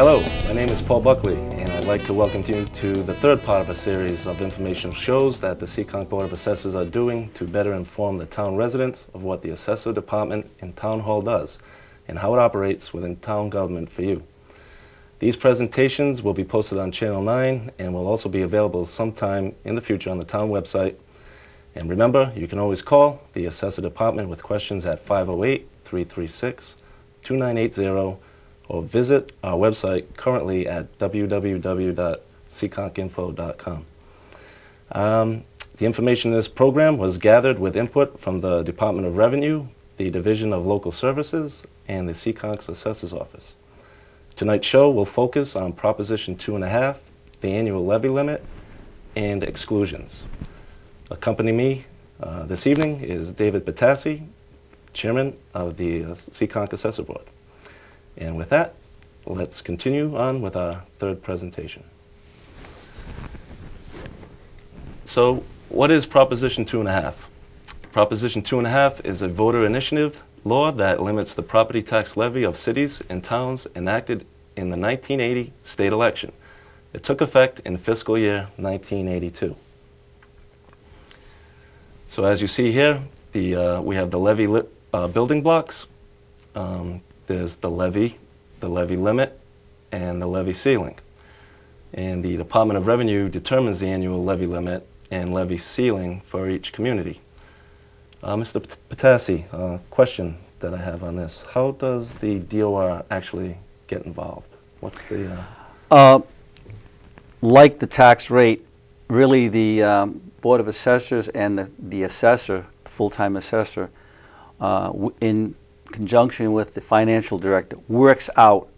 Hello, my name is Paul Buckley, and I'd like to welcome you to the third part of a series of informational shows that the Seekonk Board of Assessors are doing to better inform the town residents of what the Assessor Department in Town Hall does and how it operates within town government for you. These presentations will be posted on Channel 9 and will also be available sometime in the future on the town website. And remember, you can always call the Assessor Department with questions at 508-336-2980 or visit our website currently at www.seekonkinfo.com. The information in this program was gathered with input from the Department of Revenue, the Division of Local Services, and the Seekonk Assessors Office. Tonight's show will focus on Proposition 2.5, the annual levy limit, and exclusions. Accompanying me this evening is David Batassi, Chairman of the Seekonk Assessor Board. And with that, let's continue on with our third presentation. So, what is Proposition 2.5? Proposition 2.5 is a voter initiative law that limits the property tax levy of cities and towns enacted in the 1980 state election. It took effect in fiscal year 1982. So as you see here, we have the levy building blocks. There's the levy limit, and the levy ceiling. And the Department of Revenue determines the annual levy limit and levy ceiling for each community. Mr. Batassi, question that I have on this. How does the DOR actually get involved? What's the... Like the tax rate, really the Board of Assessors and the assessor, the full-time assessor, in conjunction with the financial director, works out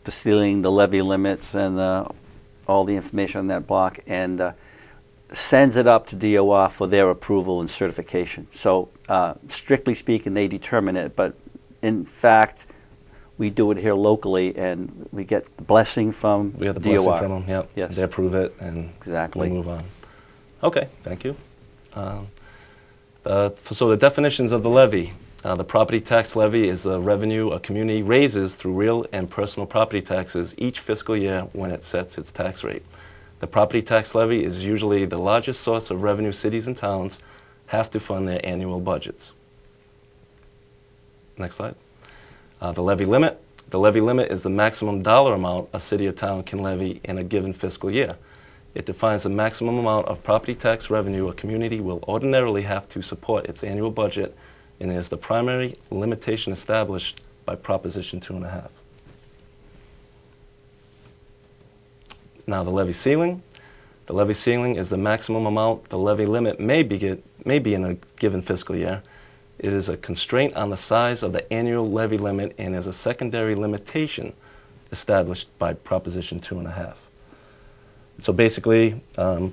the ceiling, the levy limits, and all the information on that block, and sends it up to DOR for their approval and certification. So strictly speaking, they determine it, but in fact, we do it here locally, and we get the blessing from DOR. We have the blessing from them, yep. Yes. They approve it, and exactly. we'll move on. Okay, thank you. So the definitions of the levy. The property tax levy is a revenue a community raises through real and personal property taxes each fiscal year when it sets its tax rate. The property tax levy is usually the largest source of revenue cities and towns have to fund their annual budgets. Next slide. The levy limit. The levy limit is the maximum dollar amount a city or town can levy in a given fiscal year. It defines the maximum amount of property tax revenue a community will ordinarily have to support its annual budget, and is the primary limitation established by Proposition 2.5. Now the levy ceiling. The levy ceiling is the maximum amount the levy limit may be in a given fiscal year. It is a constraint on the size of the annual levy limit and is a secondary limitation established by Proposition 2.5. So basically, a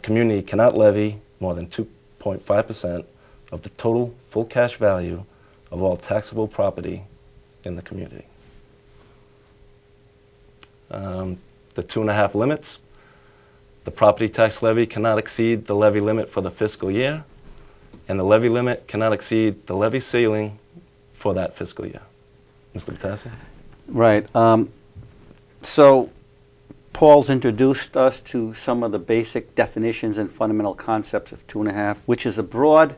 community cannot levy more than 2.5% of the total full cash value of all taxable property in the community. The 2.5 limits. The property tax levy cannot exceed the levy limit for the fiscal year, and the levy limit cannot exceed the levy ceiling for that fiscal year. Mr. Batassi? Right. So Paul's introduced us to some of the basic definitions and fundamental concepts of 2.5, which is a broad,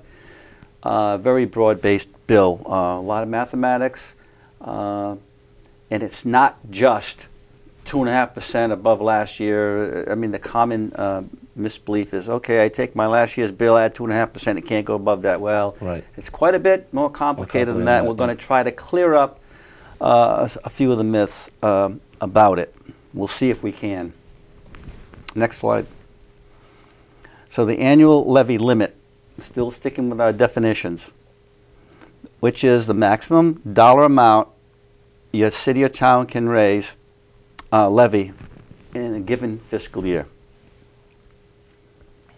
very broad-based bill. A lot of mathematics, and it's not just 2.5% above last year. I mean, the common misbelief is, okay, I take my last year's bill, add 2.5%, it can't go above that. Well, right. It's quite a bit more complicated than that. We're going to try to clear up a few of the myths about it. We'll see if we can. Next slide. So the annual levy limit, still sticking with our definitions, which is the maximum dollar amount your city or town can raise, levy, in a given fiscal year.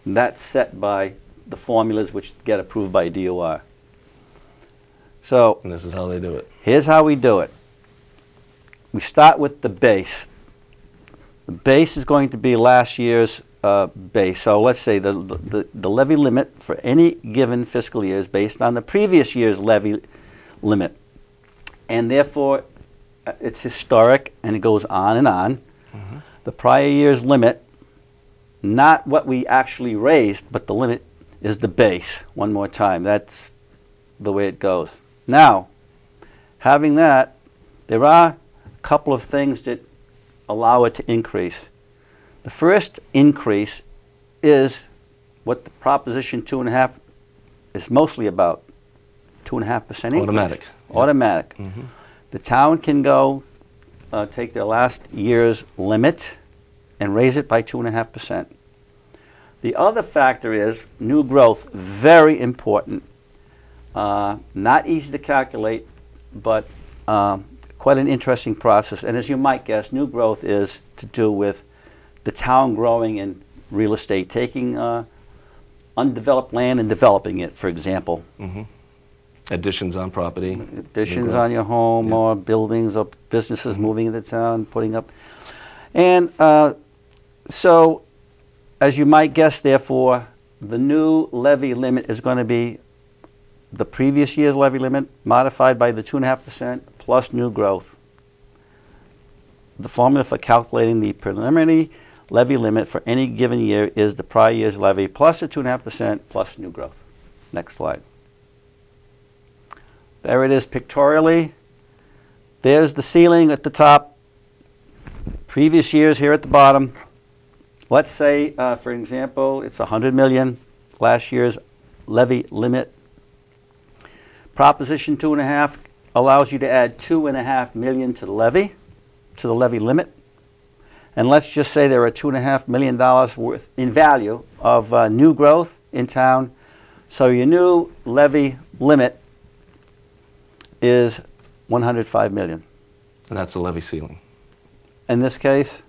And that's set by the formulas which get approved by DOR. So, and this is how they do it. Here's how we do it. We start with the base. The base is going to be last year's base. So let's say the levy limit for any given fiscal year is based on the previous year's levy limit. And therefore, it's historic, and it goes on and on. The prior year's limit, not what we actually raised, but the limit is the base. One more time, that's the way it goes. Now, having that, there are a couple of things that allow it to increase. The first increase is what the Proposition 2.5 is mostly about, 2.5% increase. Automatic. Automatic. The town can go take their last year's limit and raise it by 2.5%. The other factor is new growth, very important. Not easy to calculate, but quite an interesting process. And as you might guess, new growth is to do with the town growing in real estate, taking undeveloped land and developing it, for example. Additions on property. Additions on your home, or buildings or businesses moving into town, putting up. And so, as you might guess, therefore, the new levy limit is going to be the previous year's levy limit modified by the 2.5% plus new growth. The formula for calculating the preliminary levy limit for any given year is the prior year's levy plus the 2.5% plus new growth. Next slide. There it is pictorially. There's the ceiling at the top. Previous years here at the bottom. Let's say, for example, it's 100 million, last year's levy limit. Proposition 2.5 allows you to add 2.5 million to the levy limit. And let's just say there are $2.5 million worth in value of new growth in town. So your new levy limit is 105 million. And that's the levy ceiling. In this case?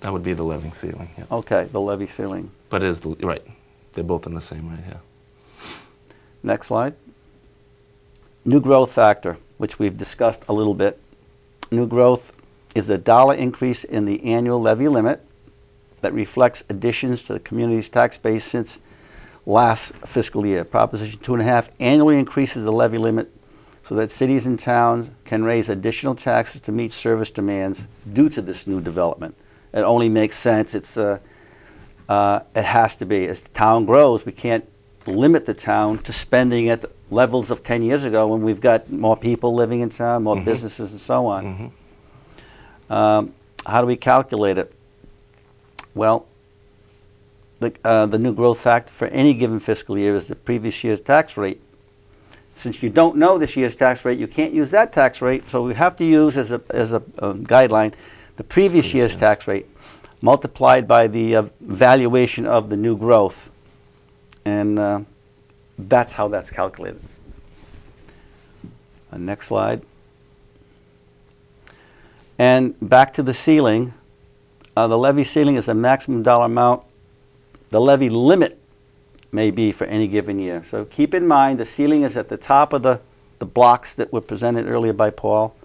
That would be the levy ceiling, yeah. Okay, the levy ceiling. But it is, right. They're both in the same right here. Next slide. New growth factor, which we've discussed a little bit. New growth is a dollar increase in the annual levy limit that reflects additions to the community's tax base since last fiscal year. Proposition 2.5 annually increases the levy limit so that cities and towns can raise additional taxes to meet service demands due to this new development. It only makes sense. It has to be. As the town grows, we can't limit the town to spending at the levels of 10 years ago when we've got more people living in town, more businesses and so on. How do we calculate it? Well, the new growth factor for any given fiscal year is the previous year's tax rate. Since you don't know this year's tax rate, you can't use that tax rate, so we have to use as a guideline the previous year's tax rate multiplied by the valuation of the new growth. And that's how that's calculated. Next slide. And back to the ceiling. The levy ceiling is a maximum dollar amount the levy limit may be for any given year. So keep in mind the ceiling is at the top of the blocks that were presented earlier by Paul.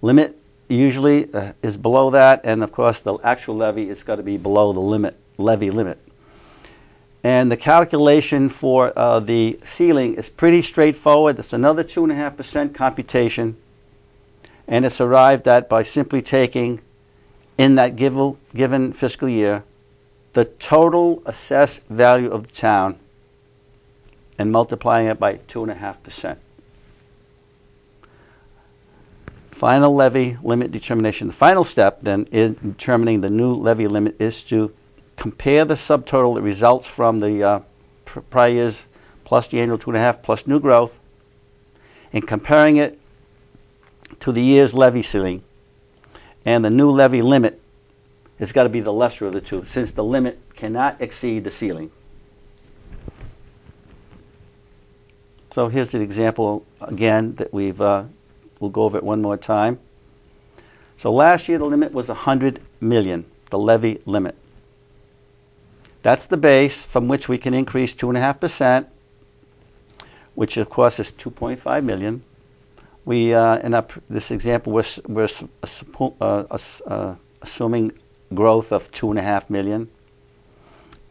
Limit usually is below that, and of course the actual levy is got to be below the levy limit. And the calculation for the ceiling is pretty straightforward. It's another 2.5% computation, and it's arrived at by simply taking, in that given fiscal year, the total assessed value of the town and multiplying it by 2.5%. Final levy limit determination. The final step then in determining the new levy limit is to compare the subtotal that results from the prior years plus the annual 2.5 plus new growth, and comparing it to the year's levy ceiling. And the new levy limit has got to be the lesser of the two, since the limit cannot exceed the ceiling. So here's the example again that we'll go over it one more time. So last year the limit was 100 million, the levy limit. That's the base from which we can increase 2.5%, which of course is 2.5 million. We in this example we're assuming growth of 2.5 million.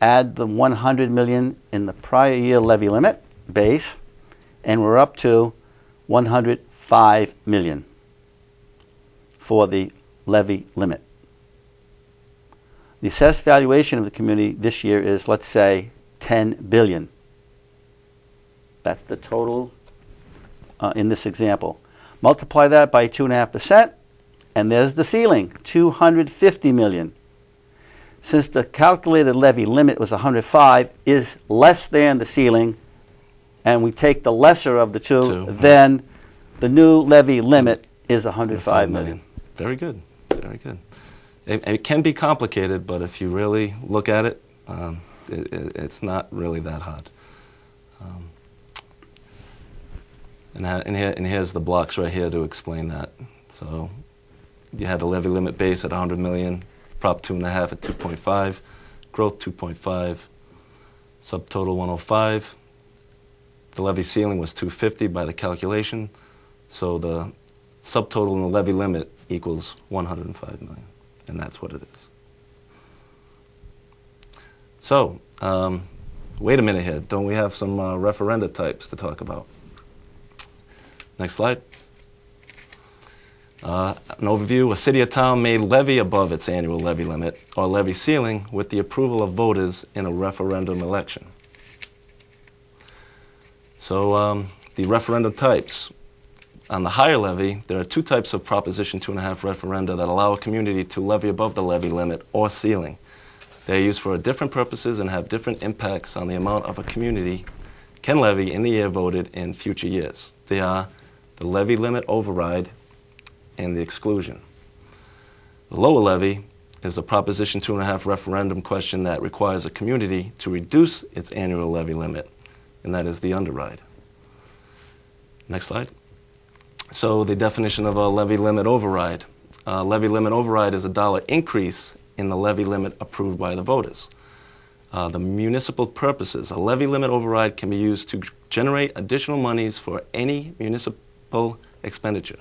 Add the 100 million in the prior year levy limit base, and we're up to 105 million. for the levy limit. The assessed valuation of the community this year is, let's say, $10 billion. That's the total in this example. Multiply that by 2.5%, and there's the ceiling, $250 million. Since the calculated levy limit was 105, is less than the ceiling, and we take the lesser of the two, then the new levy limit is $105 million. Very good, very good. It can be complicated, but if you really look at it, it's not really that hard. And here's the blocks right here to explain that. So you had the levy limit base at 100 million, prop 2.5 at 2.5, growth 2.5, subtotal 105. The levy ceiling was 250 by the calculation, so the subtotal in the levy limit equals 105 million, and that's what it is. So, wait a minute here. Don't we have some referenda types to talk about? Next slide. An overview. A city or town may levy above its annual levy limit or levy ceiling with the approval of voters in a referendum election. So the referendum types. On the higher levy, there are two types of Proposition 2.5 referenda that allow a community to levy above the levy limit or ceiling. They are used for different purposes and have different impacts on the amount of a community can levy in the year voted in future years. They are the levy limit override and the exclusion. The lower levy is the Proposition 2.5 referendum question that requires a community to reduce its annual levy limit, and that is the underride. Next slide. So the definition of a levy limit override. Levy limit override is a dollar increase in the levy limit approved by the voters. The municipal purposes. A levy limit override can be used to generate additional monies for any municipal expenditure.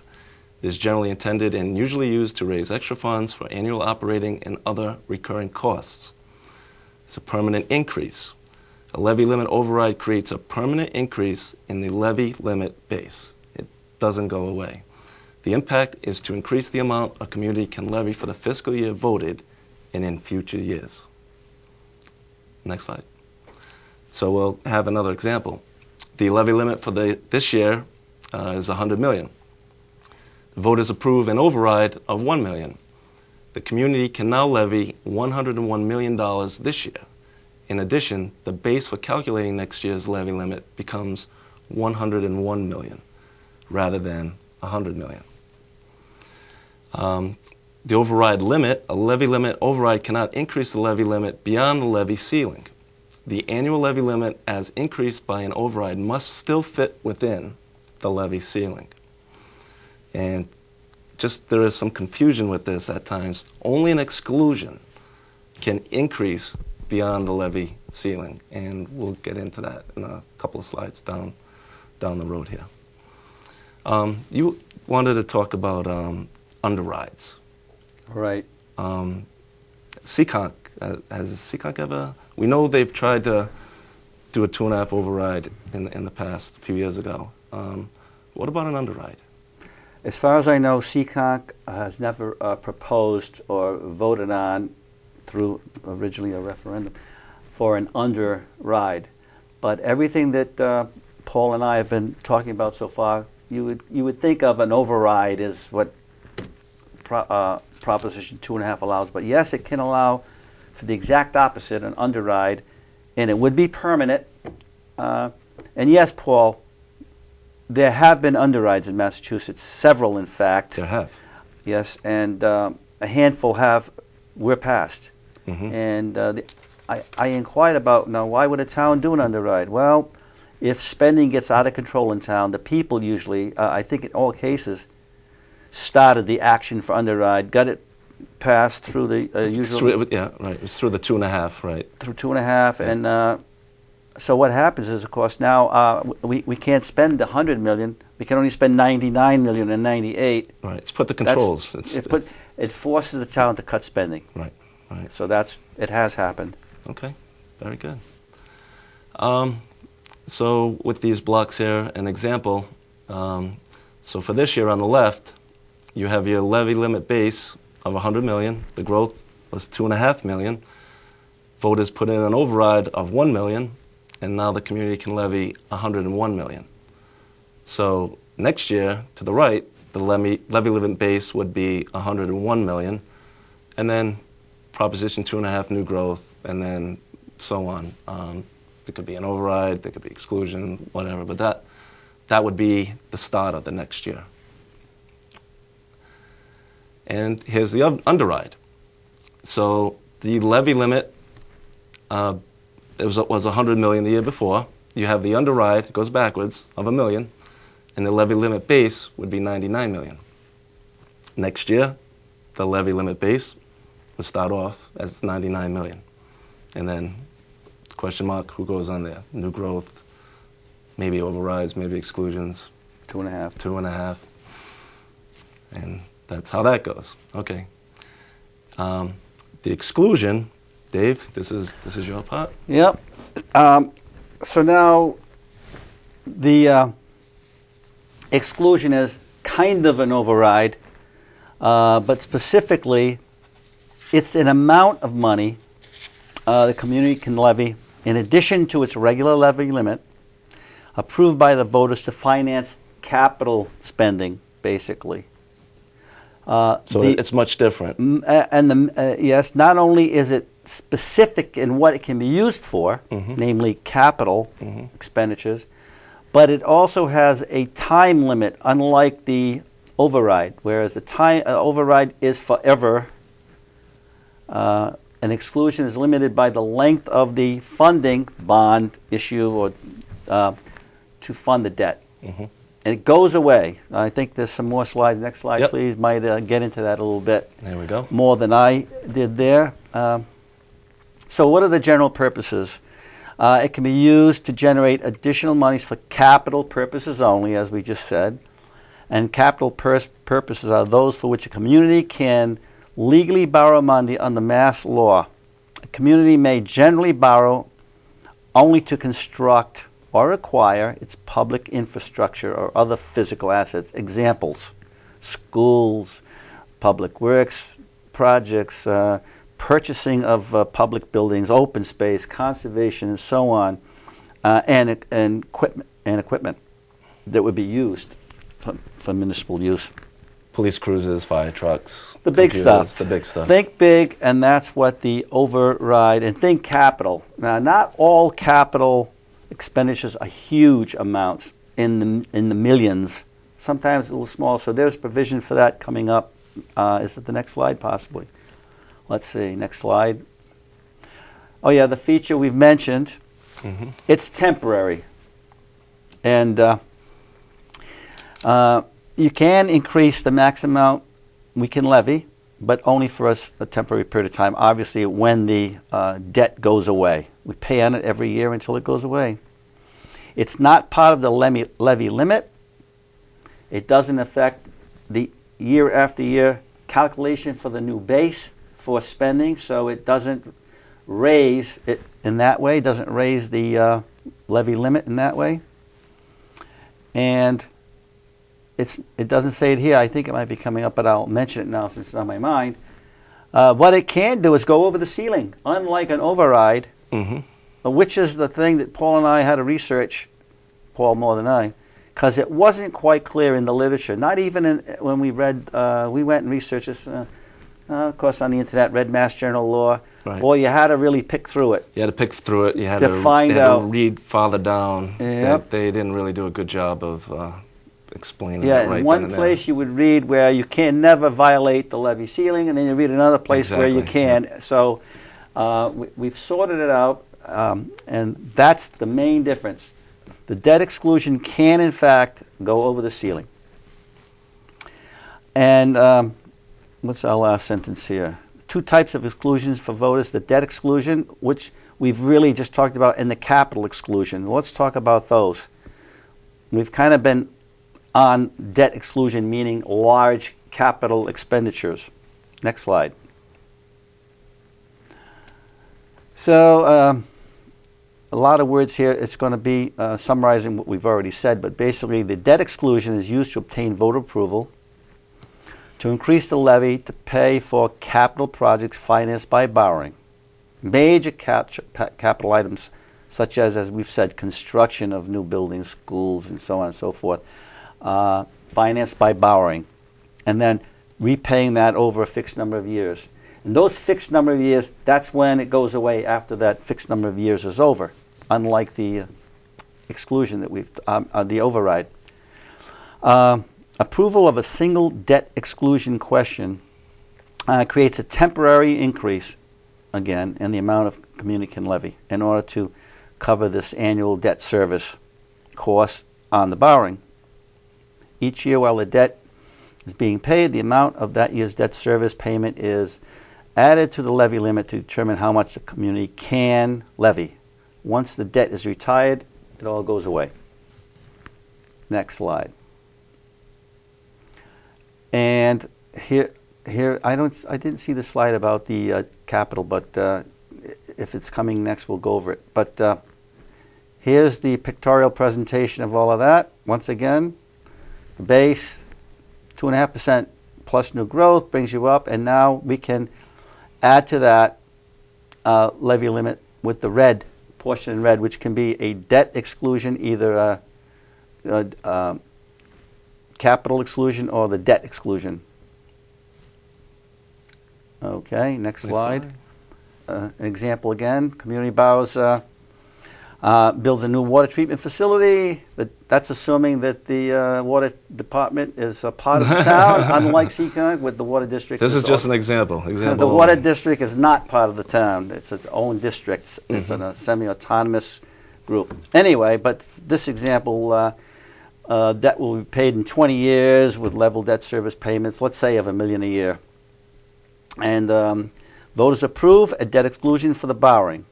It is generally intended and usually used to raise extra funds for annual operating and other recurring costs. It's a permanent increase. A levy limit override creates a permanent increase in the levy limit base. It doesn't go away. The impact is to increase the amount a community can levy for the fiscal year voted and in future years. Next slide. So we'll have another example. The levy limit for this year is 100 million. The voters approve an override of 1 million. The community can now levy $101 million this year. In addition, the base for calculating next year's levy limit becomes 101 million rather than 100 million. The override limit, a levy limit override cannot increase the levy limit beyond the levy ceiling. The annual levy limit as increased by an override must still fit within the levy ceiling. And just there is some confusion with this at times. Only an exclusion can increase beyond the levy ceiling, and we'll get into that in a couple of slides down the road here. You wanted to talk about underrides. Right. Seekonk, has Seekonk ever, we know they've tried to do a 2.5 override in the past, a few years ago. What about an underride? As far as I know, Seekonk has never proposed or voted on, through originally a referendum, for an underride. But everything that Paul and I have been talking about so far, you would think of an override as what Proposition 2.5 allows. But yes, it can allow for the exact opposite, an underride, and it would be permanent. And yes, Paul, there have been underrides in Massachusetts, several in fact. There have. Yes, and a handful were passed. Mm-hmm. And I inquired about, now why would a town do an underride? Well, if spending gets out of control in town, the people usually, I think in all cases, started the action for underride, got it passed through the usual... Yeah, right. It was through the 2.5, right. Through 2.5, yeah. And so what happens is, of course, now we can't spend 100 million. We can only spend 99 million and 98. Right. It's put the controls. It forces the town to cut spending. Right. Right. So it has happened. Okay. Very good. So with these blocks here, an example. So for this year on the left, you have your levy limit base of 100 million. The growth was 2.5 million. Voters put in an override of 1 million, and now the community can levy 101 million. So next year, to the right, the levy limit base would be 101 million, and then Proposition 2.5 new growth, and then so on. There could be an override, there could be exclusion, whatever, but that would be the start of the next year. And here's the underride. So the levy limit it was 100 million the year before. You have the underride, it goes backwards, of 1 million, and the levy limit base would be 99 million. Next year, the levy limit base would start off as 99 million. And then, question mark, who goes on there? New growth, maybe overrides, maybe exclusions. 2.5. 2.5. And that's how that goes. Okay. The exclusion, Dave, this is your part. Yep. So now the exclusion is kind of an override, but specifically it's an amount of money the community can levy in addition to its regular levy limit, approved by the voters to finance capital spending, basically. So it's much different. Yes, not only is it specific in what it can be used for, namely capital expenditures, but it also has a time limit, unlike the override, whereas the time override is forever. An exclusion is limited by the length of the funding bond issue or to fund the debt. And it goes away. I think there's some more slides. Next slide, Yep. please. Might get into that a little bit. There we go. More than I did there. So what are the general purposes? It can be used to generate additional monies for capital purposes only, as we just said. And capital purposes are those for which a community can legally borrow money under mass law. A community may generally borrow only to construct or acquire its public infrastructure or other physical assets. Examples: schools, public works projects, purchasing of public buildings, open space, conservation, and so on, and equipment that would be used for municipal use. Police cruisers, fire trucks. The big computers, stuff. The big stuff. Think big, and that's what the override, and think capital. Now, not all capital expenditures are huge amounts in the millions. Sometimes a little small, so there's provision for that coming up. Is it the next slide, possibly? Let's see, next slide. Oh yeah, the feature we've mentioned, it's temporary. And you can increase the maximum amount we can levy, but only for a temporary period of time, obviously when the debt goes away. We pay on it every year until it goes away. It's not part of the levy limit. It doesn't affect the year after year calculation for the new base for spending, so it doesn't raise it in that way, doesn't raise the levy limit in that way. And it doesn't say it here. I think it might be coming up, but I'll mention it now since it's on my mind. What it can do is go over the ceiling, unlike an override, which is the thing that Paul and I had to research, Paul more than I, because it wasn't quite clear in the literature. Not even when we read, we went and researched this, of course on the internet, read Mass General Law. Right. Boy, you had to really pick through it. You had to pick through it. You had to find out. To read farther down. Yep. They didn't really do a good job of explaining yeah, it right in one then and place you would read where you can never violate the levy ceiling, and then you read another place where you can. Yeah. So we've sorted it out, and that's the main difference. The debt exclusion can, in fact, go over the ceiling. And what's our last sentence here? Two types of exclusions for voters: the debt exclusion, which we've really just talked about, and the capital exclusion. Let's talk about those. We've kind of been on debt exclusion, meaning large capital expenditures. Next slide. So a lot of words here. It's going to be summarizing what we've already said, but basically the debt exclusion is used to obtain voter approval to increase the levy to pay for capital projects financed by borrowing. Major capital items such as we've said, construction of new buildings, schools, and so on and so forth, financed by borrowing, and then repaying that over a fixed number of years. And those fixed number of years, that's when it goes away after that fixed number of years is over, unlike the exclusion that we've, the override. Approval of a single debt exclusion question creates a temporary increase, again, in the amount of community can levy in order to cover this annual debt service cost on the borrowing. Each year while the debt is being paid, the amount of that year's debt service payment is added to the levy limit to determine how much the community can levy. Once the debt is retired, it all goes away. Next slide. And here I didn't see the slide about the capital, but if it's coming next, we'll go over it. But here's the pictorial presentation of all of that. Once again, the base, 2.5% plus new growth brings you up, and now we can add to that levy limit with the red portion in red, which can be a debt exclusion, either a capital exclusion or the debt exclusion. Okay, next slide. An example again, community borrows, builds a new water treatment facility. That's assuming that the water department is a part of the town, unlike Seekonk with the water district. This is just an example. The water district is not part of the town. It's its own district. It's a semi-autonomous group. Anyway, but this example, debt will be paid in 20 years with level debt service payments, let's say of $1 million a year. And voters approve a debt exclusion for the borrowing.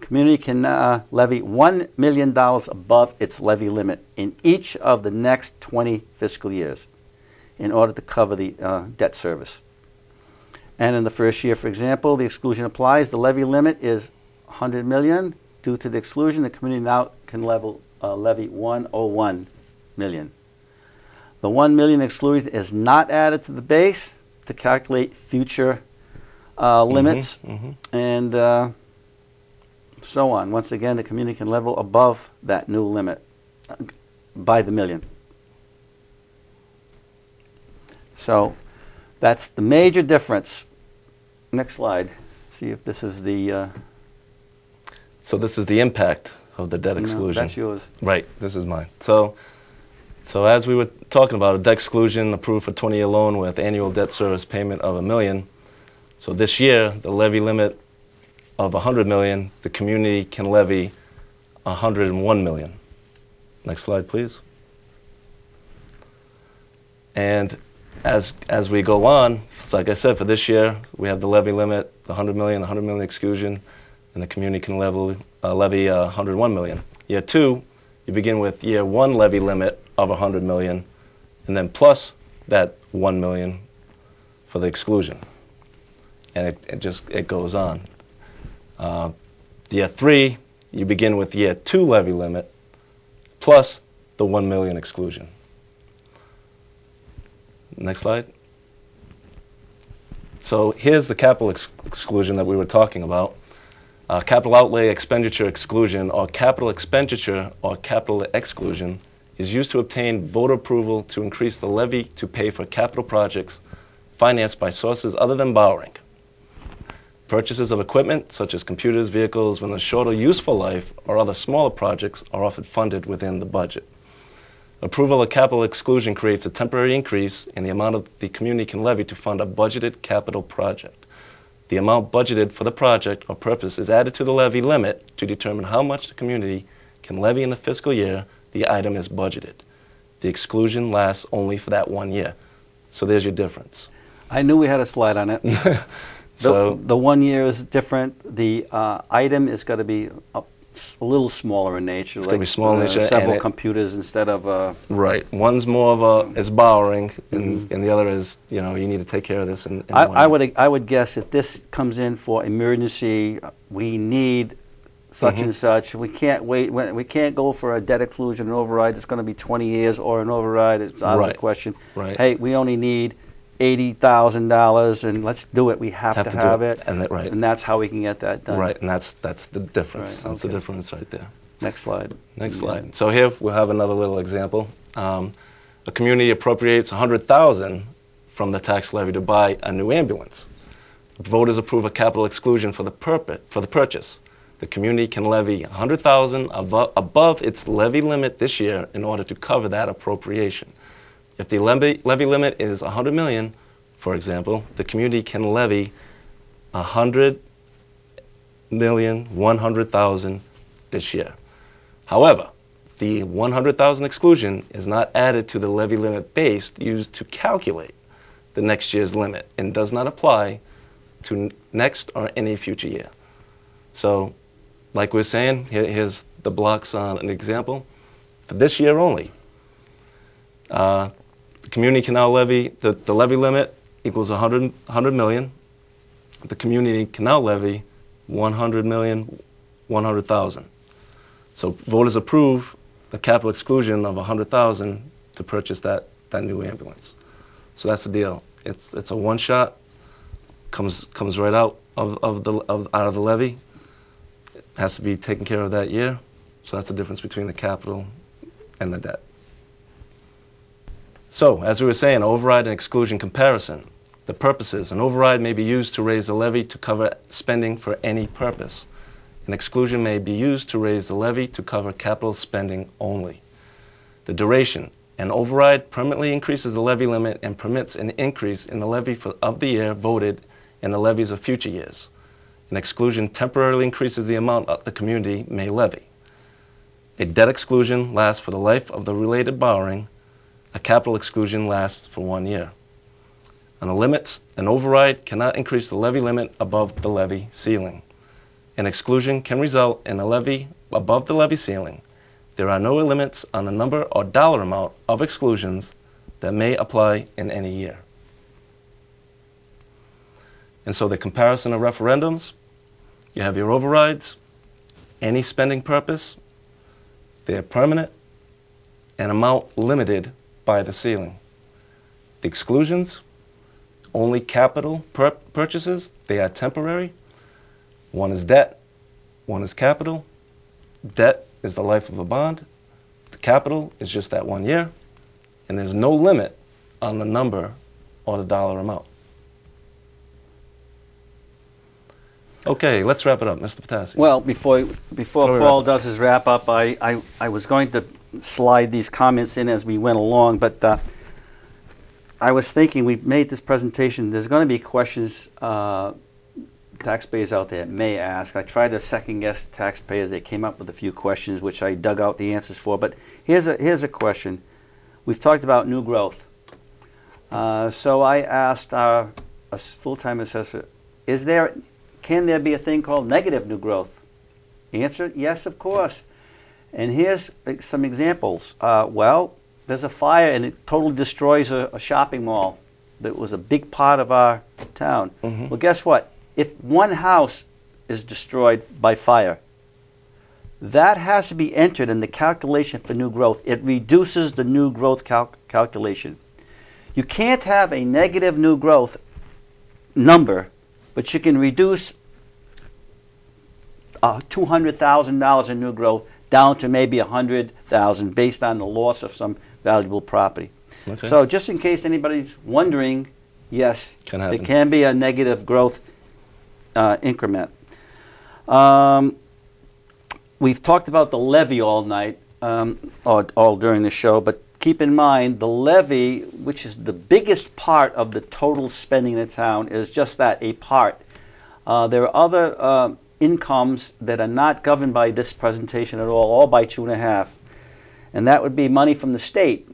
Community can levy $1 million above its levy limit in each of the next 20 fiscal years in order to cover the debt service. And in the first year, for example, the exclusion applies. The levy limit is $100 million. Due to the exclusion, the community now can levy $101 million. The $1 million exclusion is not added to the base to calculate future limits, and so on. Once again, the community can level above that new limit by the million. So that's the major difference. Next slide. See if this is the... So this is the impact of the debt exclusion. That's yours. Right, this is mine. So as we were talking about, a debt exclusion approved for 20-year loan with annual debt service payment of $1 million. So this year, the levy limit of $100 million, the community can levy $101 million. Next slide, please. And as we go on, so like I said, for this year, we have the levy limit, the $100 million exclusion, and the community can levy $101 million. Year two, you begin with year one levy limit of $100 million, and then plus that $1 million for the exclusion. And it goes on. Year three, you begin with year two levy limit plus the $1 million exclusion. Next slide. So here's the capital exclusion that we were talking about. Capital outlay expenditure exclusion, or capital expenditure or capital exclusion, is used to obtain voter approval to increase the levy to pay for capital projects financed by sources other than borrowing. Purchases of equipment, such as computers, vehicles, with a shorter useful life, or other smaller projects are often funded within the budget. Approval of capital exclusion creates a temporary increase in the amount of the community can levy to fund a budgeted capital project. The amount budgeted for the project or purpose is added to the levy limit to determine how much the community can levy in the fiscal year the item is budgeted. The exclusion lasts only for that 1 year. So there's your difference. I knew we had a slide on it. So the 1 year is different. The item is going to be a little smaller in nature. It's going to be smaller in nature. Several computers instead of... right. One's more of is borrowing, and the other is, you need to take care of this. I would guess if this comes in for emergency, we need such and such. We can't wait. We can't go for a debt exclusion and override. It's going to be 20 years or an override. It's out of the question. Right. Hey, we only need $80,000 and let's do it. We have to have it. And right. And that's how we can get that done. Right, and that's the difference. Right, that's the difference right there. Next slide. Next slide. So here we'll have another little example. A community appropriates $100,000 from the tax levy to buy a new ambulance. Voters approve a capital exclusion for the purchase. The community can levy $100,000 above its levy limit this year in order to cover that appropriation. If the levy limit is $100 million, for example, the community can levy $100,100,000 this year. However, the $100,000 exclusion is not added to the levy limit base used to calculate the next year's limit and does not apply to next or any future year. So, like we're saying, here's the blocks on an example. For this year only, the community can now levy, the levy limit equals $100 million. The community can now levy $100,100,000. So voters approve the capital exclusion of $100,000 to purchase that new ambulance. So that's the deal. It's a one shot, comes right out of the levy. It has to be taken care of that year. So that's the difference between the capital and the debt. So, as we were saying, override and exclusion comparison. The purposes. An override may be used to raise the levy to cover spending for any purpose. An exclusion may be used to raise the levy to cover capital spending only. The duration. An override permanently increases the levy limit and permits an increase in the levy of the year voted and the levies of future years. An exclusion temporarily increases the amount the community may levy. A debt exclusion lasts for the life of the related borrowing. A capital exclusion lasts for 1 year. On the limits, an override cannot increase the levy limit above the levy ceiling. An exclusion can result in a levy above the levy ceiling. There are no limits on the number or dollar amount of exclusions that may apply in any year. And so the comparison of referendums, you have your overrides, any spending purpose, they're permanent, and amount limited by the ceiling. The exclusions, only capital purchases, they are temporary. One is debt, one is capital. Debt is the life of a bond. The capital is just that 1 year. And there's no limit on the number or the dollar amount. Okay, let's wrap it up, Mr. Patassi. Well, before Paul does his wrap up, I was going to slide these comments in as we went along, but I was thinking we made this presentation. There's going to be questions taxpayers out there may ask. I tried to second guess taxpayers. They came up with a few questions which I dug out the answers for. But here's a question. We've talked about new growth. So I asked our full-time assessor, can there be a thing called negative new growth? Answer, yes, of course. And here's some examples. Well, there's a fire and it totally destroys a shopping mall that was a big part of our town. Mm-hmm. Well, guess what? If one house is destroyed by fire, that has to be entered in the calculation for new growth. It reduces the new growth calculation. You can't have a negative new growth number, but you can reduce $200,000 in new growth down to maybe $100,000 based on the loss of some valuable property. Okay. So just in case anybody's wondering, yes, there can be a negative growth increment. We've talked about the levy all night, all during the show, but keep in mind the levy, which is the biggest part of the total spending in the town, is just that, a part. There are other incomes that are not governed by this presentation at all by 2.5. And that would be money from the state,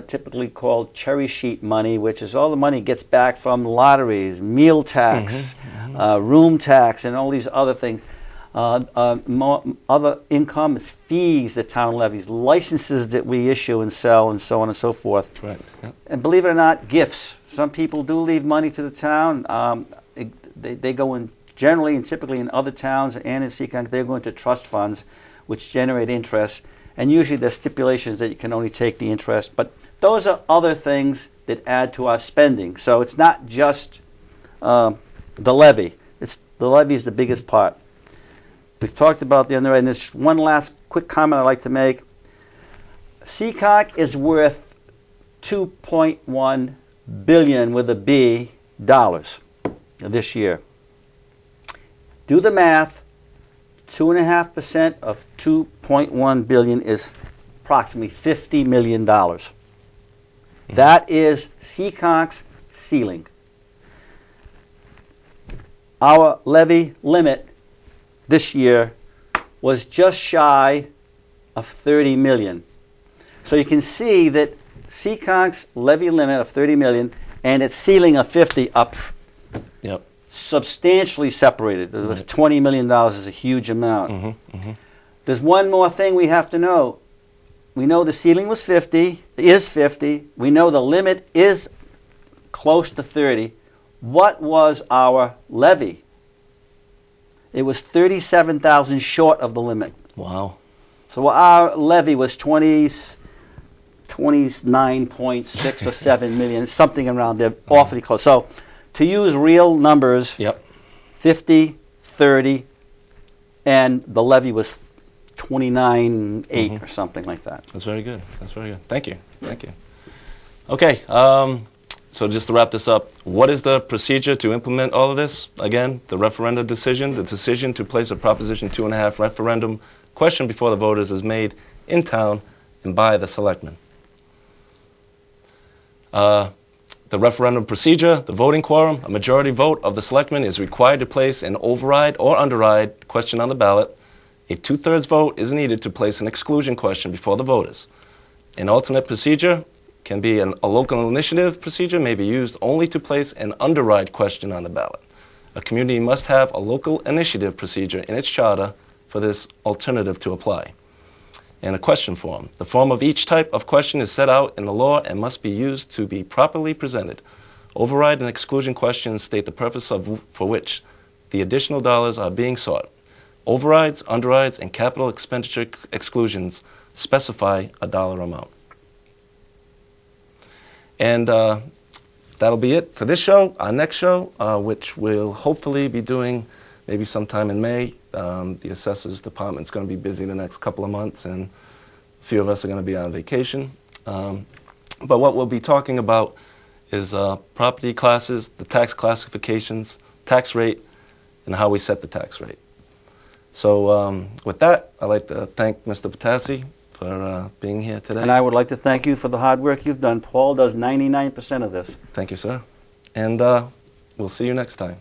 typically called cherry sheet money, which is all the money gets back from lotteries, meal tax, room tax, and all these other things. Other income is fees the town levies, licenses that we issue and sell, and so on and so forth. Right. Yep. And believe it or not, gifts. Some people do leave money to the town. They go in generally and typically in other towns and in Seekonk, they're going to trust funds which generate interest. And usually there's stipulations that you can only take the interest. But those are other things that add to our spending. So it's not just the levy. The levy is the biggest part. We've talked about the underwriting. There's one last quick comment I'd like to make. Seekonk is worth $2.1 billion with a B dollars this year. Do the math. 2.5% of 2.1 billion is approximately $50 million. That is Seekonk's ceiling. Our levy limit this year was just shy of 30 million. So you can see that Seekonk's levy limit of 30 million and its ceiling of 50 up substantially separated. $20 million is a huge amount. There's one more thing we have to know. We know the ceiling was 50, is 50. We know the limit is close to 30. What was our levy? It was 37,000 short of the limit. Wow. So our levy was 29.6 or 7 million, something around there, awfully close. So to use real numbers, 50, 30, and the levy was 29.8 or something like that. That's very good. That's very good. Thank you. Thank you. Okay. So just to wrap this up, what is the procedure to implement all of this? Again, the referendum decision, the decision to place a Proposition 2.5 referendum question before the voters is made in town and by the selectmen. The referendum procedure, the voting quorum, a majority vote of the selectmen is required to place an override or underride question on the ballot. A 2/3 vote is needed to place an exclusion question before the voters. An alternate procedure can be a local initiative procedure, may be used only to place an underride question on the ballot. A community must have a local initiative procedure in its charter for this alternative to apply. And a question form. The form of each type of question is set out in the law and must be used to be properly presented. Override and exclusion questions state the purpose for which the additional dollars are being sought. Overrides, underrides, and capital expenditure exclusions specify a dollar amount. And that'll be it for this show. Our next show, which we'll hopefully be doing maybe sometime in May. The Assessors Department's going to be busy the next couple of months, and a few of us are going to be on vacation. But what we'll be talking about is property classes, the tax classifications, tax rate, and how we set the tax rate. So with that, I'd like to thank Mr. Patassi for being here today. And I would like to thank you for the hard work you've done. Paul does 99% of this. Thank you, sir. And we'll see you next time.